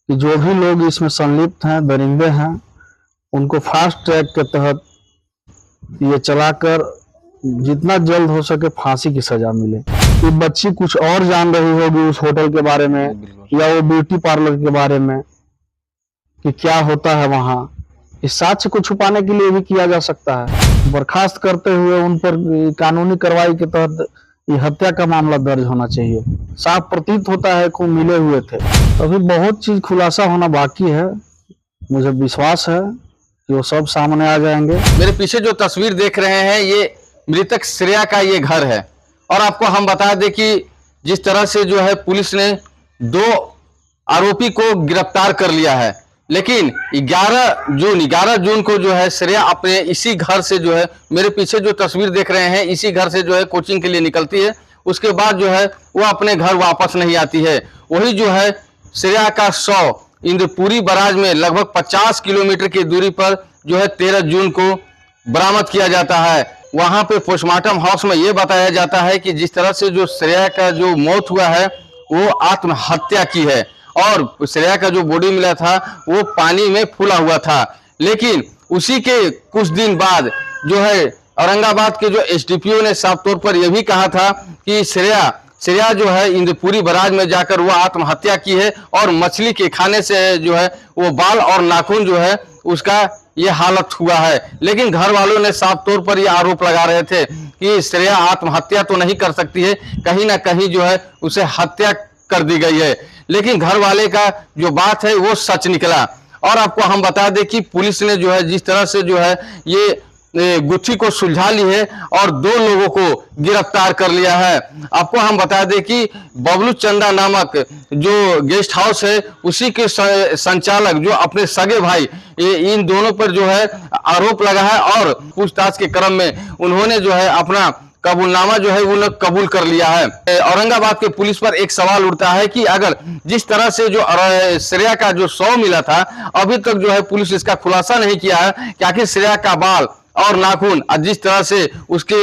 कि जो भी लोग इसमें संलिप्त हैं, दरिंदे हैं, उनको फास्ट ट्रैक के तहत ये चलाकर जितना जल्द हो सके फांसी की सजा मिले। कि बच्ची कुछ और जान रही होगी उस होटल के बारे में या वो ब्यूटी पार्लर के बारे में कि क्या होता है वहां, इस साक्ष्य को छुपाने के लिए भी किया जा सकता है। बर्खास्त करते हुए उन पर कानूनी कार्रवाई के तहत ये हत्या का मामला दर्ज होना चाहिए। साफ प्रतीत होता है कि मिले हुए थे। अभी बहुत चीज खुलासा होना बाकी है, मुझे विश्वास है कि वो सब सामने आ जाएंगे। मेरे पीछे जो तस्वीर देख रहे हैं ये मृतक श्रेया का ये घर है। और आपको हम बता दें कि जिस तरह से जो है पुलिस ने 2 आरोपी को गिरफ्तार कर लिया है, लेकिन 11 जून को जो है श्रेया अपने इसी घर से जो है, मेरे पीछे जो तस्वीर देख रहे हैं, इसी घर से जो है कोचिंग के लिए निकलती है। उसके बाद जो है वो अपने घर वापस नहीं आती है। वही जो है श्रेया का शव इंद्रपुरी बराज में लगभग 50 किलोमीटर की दूरी पर जो है 13 जून को बरामद किया जाता है। वहां पे पोस्टमार्टम हाउस में यह बताया जाता है कि जिस तरह से जो श्रेया का जो मौत हुआ है वो आत्महत्या की है, और श्रेया का जो बॉडी मिला था वो पानी में फूला हुआ था। लेकिन उसी के कुछ दिन बाद जो है औरंगाबाद के जो एसडीपीओ ने साफ तौर पर यह भी कहा था कि श्रेया जो है इंद्रपुरी बराज में जाकर वो आत्महत्या की है, और मछली के खाने से जो है वो बाल और नाखून जो है उसका ये हालत हुआ है। लेकिन घर वालों ने साफ तौर पर यह आरोप लगा रहे थे कि श्रेया आत्महत्या तो नहीं कर सकती है, कहीं ना कहीं जो है उसे हत्या कर दी गई है। लेकिन घर वाले का जो बात है वो सच निकला। और आपको हम बता दें कि पुलिस ने जो है जिस तरह से जो है ये गुत्थी को सुलझा ली है और 2 लोगों को गिरफ्तार कर लिया है। आपको हम बता दें कि बबलू चंदा नामक जो गेस्ट हाउस है उसी के संचालक जो अपने सगे भाई, इन दोनों पर जो है आरोप लगा है, और पूछताछ के क्रम में उन्होंने जो है अपना कबूलनामा जो है वो कबूल कर लिया है। औरंगाबाद के पुलिस पर एक सवाल उठता है कि अगर जिस तरह से जो श्रेया का जो शव मिला था, अभी तक जो है पुलिस इसका खुलासा नहीं किया है कि आखिर श्रेया का बाल और नाखून और जिस तरह से उसके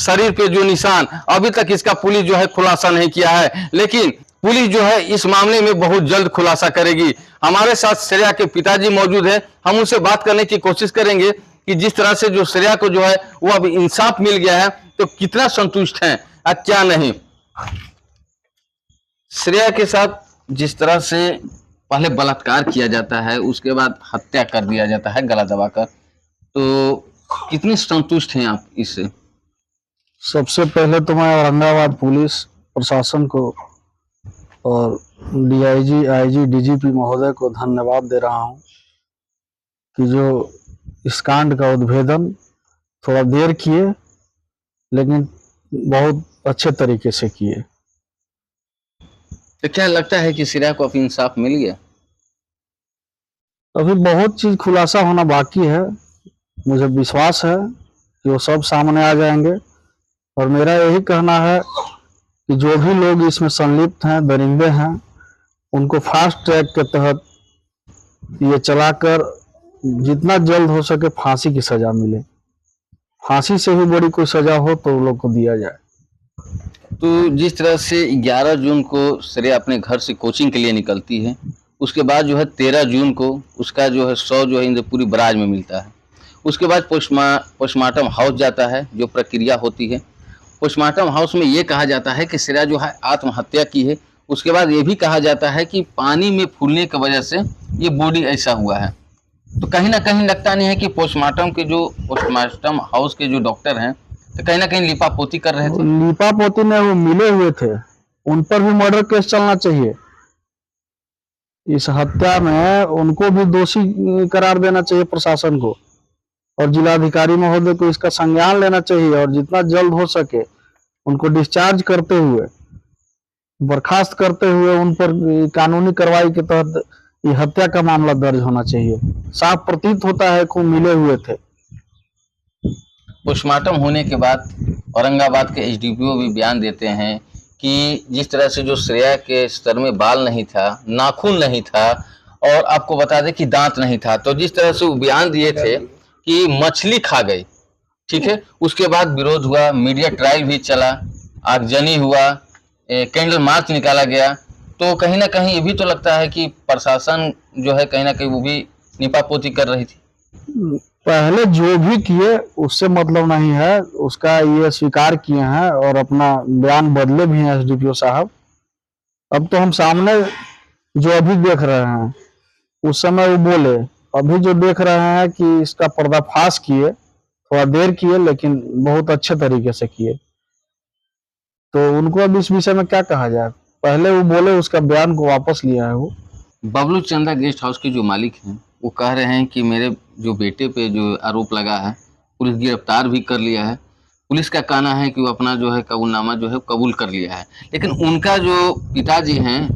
शरीर पे जो निशान, अभी तक इसका पुलिस जो है खुलासा नहीं किया है। लेकिन पुलिस जो है इस मामले में बहुत जल्द खुलासा करेगी। हमारे साथ श्रेया के पिताजी मौजूद है, हम उनसे बात करने की कोशिश करेंगे कि जिस तरह से जो श्रेया को जो है वो अब इंसाफ मिल गया है तो कितना संतुष्ट हैं और क्या नहीं। श्रेया के साथ जिस तरह से पहले बलात्कार किया जाता है, उसके बाद हत्या कर दिया जाता है गला दबाकर, तो कितने संतुष्ट हैं आप इससे? सबसे पहले तो मैं औरंगाबाद पुलिस प्रशासन को और डीआईजी, आईजी, डीजीपी महोदय को धन्यवाद दे रहा हूं कि जो इस कांड का उद्भेदन थोड़ा देर किए लेकिन बहुत अच्छे तरीके से किए। तो क्या लगता है कि श्रेया को अब इंसाफ मिल गया? अभी बहुत चीज खुलासा होना बाकी है, मुझे विश्वास है कि वो सब सामने आ जाएंगे। और मेरा यही कहना है कि जो भी लोग इसमें संलिप्त हैं, दरिंदे हैं, उनको फास्ट ट्रैक के तहत ये चलाकर जितना जल्द हो सके फांसी की सजा मिले। फांसी से भी बड़ी कोई सजा हो तो लोग को दिया जाए। तो जिस तरह से 11 जून को श्रेया अपने घर से कोचिंग के लिए निकलती है, उसके बाद जो है 13 जून को उसका जो है शव जो है इंद्रपुरी बराज में मिलता है। उसके बाद पोस्टमार्टम हाउस जाता है, जो प्रक्रिया होती है। पोस्टमार्टम हाउस में ये कहा जाता है कि श्रेया जो है आत्महत्या की है। उसके बाद ये भी कहा जाता है कि पानी में फूलने की वजह से ये बॉडी ऐसा हुआ है। तो कहीं ना कहीं लगता नहीं है कि पोस्टमार्टम हाउस के जो डॉक्टर हैं तो कहीं ना कहीं लिपापोती कर रहे थे? लिपापोती में वो मिले हुए थे, उन पर भी मर्डर केस चलना चाहिए। इस हत्या में उनको भी दोषी करार देना चाहिए प्रशासन को, और जिलाधिकारी महोदय को इसका संज्ञान लेना चाहिए, और जितना जल्द हो सके उनको डिस्चार्ज करते हुए, बर्खास्त करते हुए उन पर कानूनी कार्रवाई के तहत ये हत्या का मामला दर्ज होना चाहिए। साफ प्रतीत होता है कि मिले हुए थे। पोस्टमार्टम होने के बाद औरंगाबाद के एसडीपीओ भी बयान देते हैं कि जिस तरह से जो श्रेया के सर में बाल नहीं था, नाखून नहीं था, और आपको बता दें कि दांत नहीं था, तो जिस तरह से वो बयान दिए थे कि मछली खा गई, ठीक है। उसके बाद विरोध हुआ, मीडिया ट्रायल भी चला, आगजनी हुआ, कैंडल मार्च निकाला गया। तो कहीं ना कहीं ये भी तो लगता है कि प्रशासन जो है कहीं ना कहीं वो भी निपापोती कर रही थी। पहले जो भी किए उससे मतलब नहीं है, उसका ये स्वीकार किए हैं और अपना बयान बदले भी हैं एसडीपीओ साहब। अब तो हम सामने जो अभी देख रहे हैं, उस समय वो बोले, अभी जो देख रहे हैं कि इसका पर्दाफाश किए, थोड़ा देर किए लेकिन बहुत अच्छे तरीके से किए। तो उनको अब इस विषय में क्या कहा जाए? पहले वो बोले, उसका बयान को वापस लिया है वो। बबलू चंदा गेस्ट हाउस के जो मालिक हैं वो कह रहे हैं कि मेरे जो बेटे पे जो आरोप लगा है पुलिस गिरफ्तार भी कर लिया है। पुलिस का कहना है कि वो अपना जो है कबूलनामा जो है कबूल कर लिया है, लेकिन उनका जो पिताजी हैं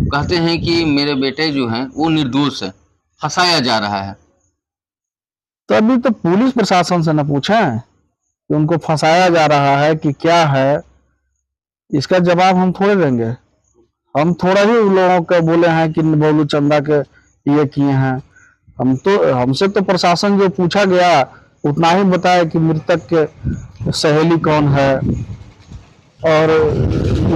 कहते हैं कि मेरे बेटे जो हैं वो निर्दोष है, फंसाया जा रहा है। तो अभी तो पुलिस प्रशासन से न पूछें कि उनको फंसाया जा रहा है कि क्या है, इसका जवाब हम थोड़े देंगे। हम थोड़ा ही उन लोगों को बोले हैं कि बबलू चंदा के ये किए हैं। हमसे तो प्रशासन जो पूछा गया उतना ही बताया कि मृतक के सहेली कौन है और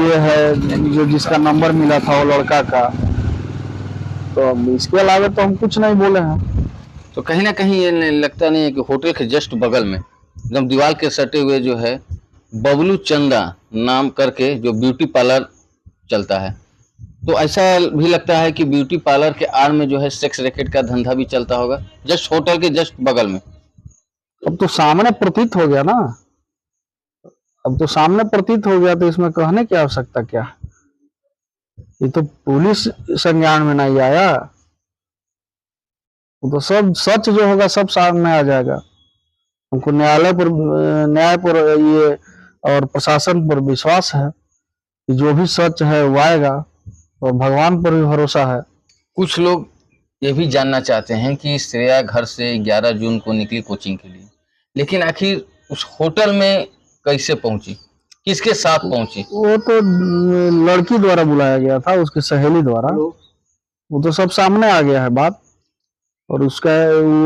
ये है जो जिसका नंबर मिला था वो लड़का का। तो अब इसके अलावा तो हम कुछ नहीं बोले हैं। तो कहीं ना कहीं ये लगता नहीं है कि होटल के जस्ट बगल में एकदम दीवार के सटे हुए जो है बबलू चंदा नाम करके जो ब्यूटी पार्लर चलता है, तो ऐसा भी लगता है कि ब्यूटी पार्लर के आड़ में जो है सेक्स रैकेट का धंधा भी चलता होगा, जस्ट होटल के जस्ट बगल में। अब तो सामने प्रतीत हो गया ना, अब तो सामने प्रतीत हो गया, तो इसमें कहने की आवश्यकता क्या है? ये तो पुलिस संज्ञान में नहीं आया, वो तो सब सच जो होगा सब सामने आ जाएगा। हमको न्याय पर ये और प्रशासन पर विश्वास है कि जो भी सच है वो आएगा, और भगवान पर भी भरोसा है। कुछ लोग ये भी जानना चाहते हैं कि श्रेया घर से 11 जून को निकली कोचिंग के लिए, लेकिन आखिर उस होटल में कैसे पहुंची, किसके साथ पहुंची? वो तो लड़की द्वारा बुलाया गया था, उसकी सहेली द्वारा। वो तो सब सामने आ गया है बात। और उसका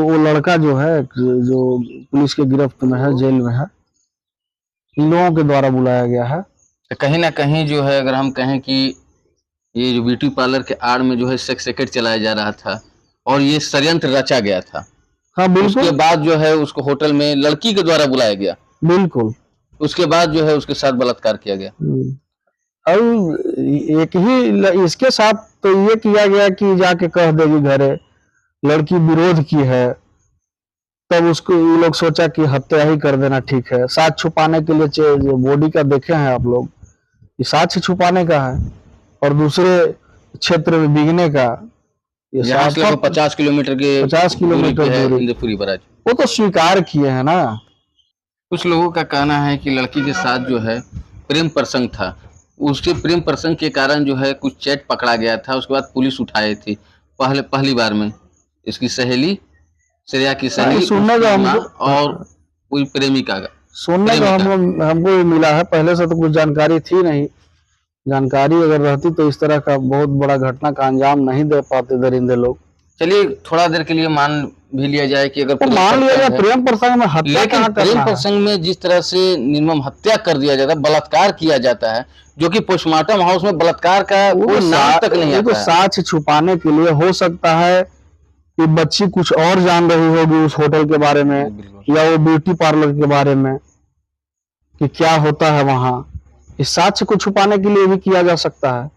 वो लड़का जो है, जो पुलिस के गिरफ्त में है, जेल में है, इन लोगों के द्वारा बुलाया गया है। तो कहीं ना कहीं जो है अगर हम कहें कि ये जो ब्यूटी पार्लर के आड़ में जो है सेक्स रैकेट चलाया जा रहा था और ये षड्यंत्र रचा गया था, हाँ बिल्कुल। उसके बाद जो है उसको होटल में लड़की के द्वारा बुलाया गया, बिल्कुल। उसके बाद जो है उसके साथ बलात्कार किया गया। और एक ही इसके साथ तो ये किया गया कि जाके कह देगी घरे, लड़की विरोध की है, तब उसको ये लोग सोचा कि हत्या ही कर देना ठीक है। साक्ष्य छुपाने के लिए जो बॉडी का देखे हैं आप लोग, ये साक्ष्य छुपाने का है और दूसरे क्षेत्र में बिकने का। ये यहाँ से लगभग 50 किलोमीटर के 50 किलोमीटर दूरी इंद्रपुरी बराज। वो तो स्वीकार किए हैं ना। कुछ लोगों का कहना है कि लड़की के साथ जो है प्रेम प्रसंग था, उसके प्रेम प्रसंग के कारण जो है कुछ चैट पकड़ा गया था, उसके बाद पुलिस उठाई थी पहली बार में इसकी सहेली, श्रेया की सहेली, सुनने का हमको और कोई प्रेमिका का सुनने का हमको मिला है। पहले से तो कुछ जानकारी थी नहीं, जानकारी अगर रहती तो इस तरह का बहुत बड़ा घटना का अंजाम नहीं दे पाते दरिंदे लोग। चलिए थोड़ा देर के लिए मान भी लिया जाए कि अगर तो मान लिया जाए प्रेम प्रसंग में हत्या, लेकिन प्रेम प्रसंग में जिस तरह से निर्मम हत्या कर दिया जाता है, बलात्कार किया जाता है, जो कि पोस्टमार्टम हाउस में बलात्कार का कोई नाम तक नहीं आता है। साक्ष्य छुपाने के लिए हो सकता है कि बच्ची कुछ और जान रही होगी उस होटल के बारे में या वो ब्यूटी पार्लर के बारे में कि क्या होता है वहां। इस साक्ष्य को छुपाने के लिए भी किया जा सकता है,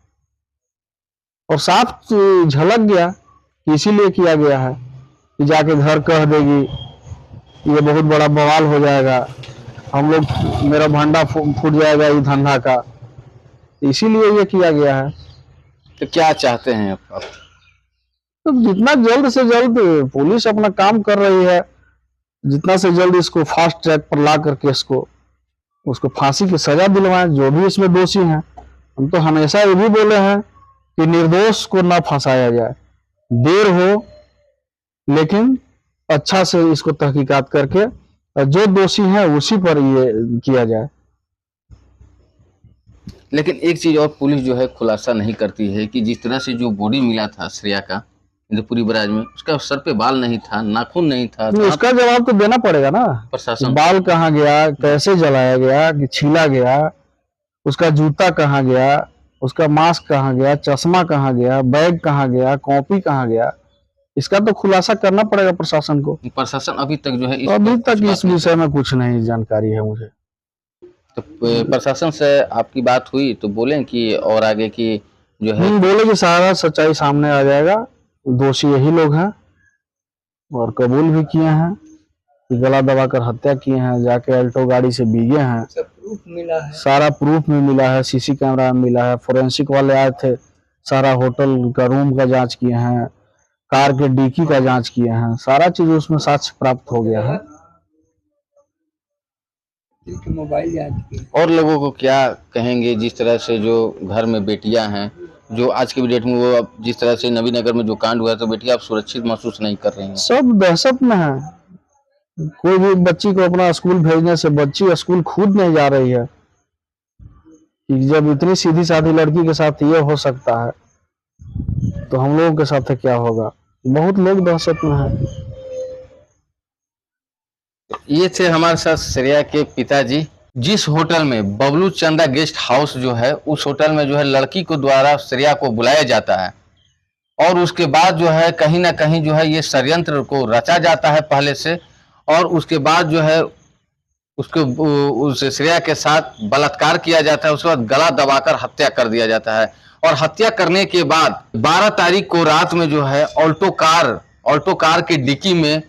और साफ झलक गया कि इसीलिए किया गया है कि जाके घर कह देगी, ये बहुत बड़ा बवाल हो जाएगा, हम लोग, मेरा भंडा फूट जाएगा ये धंधा का, इसीलिए ये किया गया है। तो क्या चाहते हैं आप? तो जितना जल्द से जल्द पुलिस अपना काम कर रही है, जितना से जल्द इसको फास्ट ट्रैक पर ला करके उसको फांसी की सजा दिलवाएं जो भी इसमें दोषी हैं। हम तो हमेशा ये भी बोले हैं कि निर्दोष को ना फंसाया जाए, देर हो लेकिन अच्छा से इसको तहकीकात करके और जो दोषी हैं उसी पर ये किया जाए। लेकिन एक चीज और पुलिस जो है खुलासा नहीं करती है कि जिस तरह से जो बॉडी मिला था श्रेया का इंद्रपुरी बराज में, उसका सर पे बाल नहीं था, नाखून नहीं था, तो उसका जवाब तो देना पड़ेगा ना प्रशासन। बाल कहाँ गया, कैसे जलाया गया, कि छीला गया, उसका जूता कहाँ गया, उसका मास्क कहाँ गया, चश्मा कहाँ गया, बैग कहाँ गया, कॉपी कहाँ गया, इसका तो खुलासा करना पड़ेगा प्रशासन को। प्रशासन अभी तक जो है तो अभी पर तक कुछ इस बात विषय में कुछ नहीं जानकारी है मुझे। तो प्रशासन से आपकी बात हुई तो बोले कि और आगे की जो है बोले कि सारा सच्चाई सामने आ जाएगा, दोषी यही लोग हैं और कबूल भी किए हैं कि गला दबाकर हत्या किए हैं, जाके अल्टो गाड़ी से भीगे हैं। सब प्रूफ मिला है। सारा प्रूफ में मिला है, सीसी कैमरा में मिला है, फोरेंसिक वाले आए थे, सारा होटल का रूम का जांच किए हैं, कार के डिक्की का जांच किए हैं, सारा चीज उसमें साक्ष्य प्राप्त हो गया है। जिनके मोबाइल जांच किए। और लोगों को क्या कहेंगे जिस तरह से जो घर में बेटियां हैं, जो आज की डेट में वो अब जिस तरह से नवीनगर में जो कांड हुआ है तो बेटियां आप सुरक्षित महसूस नहीं कर रही हैं। सब दहशत में है। कोई भी बच्ची को अपना स्कूल भेजने से बच्ची स्कूल खुद नहीं जा रही है कि जब इतनी सीधी साधी लड़की के साथ ये हो सकता है तो हम लोगों के साथ क्या होगा। बहुत लोग दहशत में है। ये थे हमारे साथ श्रेया के पिताजी। जिस होटल में बबलू चंदा गेस्ट हाउस जो है, उस होटल में जो है लड़की को द्वारा श्रेया को बुलाया जाता है और उसके बाद जो है कहीं ना कहीं जो है ये षड्यंत्र को रचा जाता है पहले से, और उसके बाद जो है उसको उस श्रेया के साथ बलात्कार किया जाता है। उसके बाद गला दबाकर हत्या कर दिया जाता है और हत्या करने के बाद 12 तारीख को रात में जो है ऑल्टो कार की डिक्की में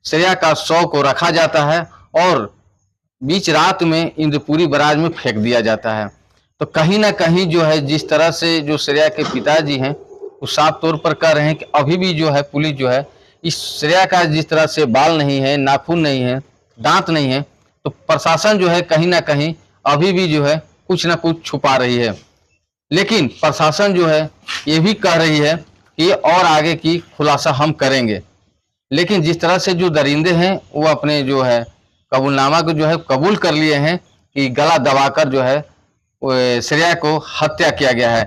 श्रेया का शव को रखा जाता है और बीच रात में इंद्रपुरी बराज में फेंक दिया जाता है। तो कहीं ना कहीं जो है जिस तरह से जो श्रेया के पिताजी हैं वो साफ तौर पर कह रहे हैं कि अभी भी जो है पुलिस जो है इस श्रेया का जिस तरह से बाल नहीं है, नाखून नहीं है, दांत नहीं है, तो प्रशासन जो है कहीं ना कहीं अभी भी जो है कुछ ना कुछ छुपा रही है। लेकिन प्रशासन जो है ये भी कह रही है कि और आगे की खुलासा हम करेंगे। लेकिन जिस तरह से जो दरिंदे हैं वो अपने जो है कबूलनामा को जो है कबूल कर लिए हैं कि गला दबाकर जो है श्रेया को हत्या किया गया है।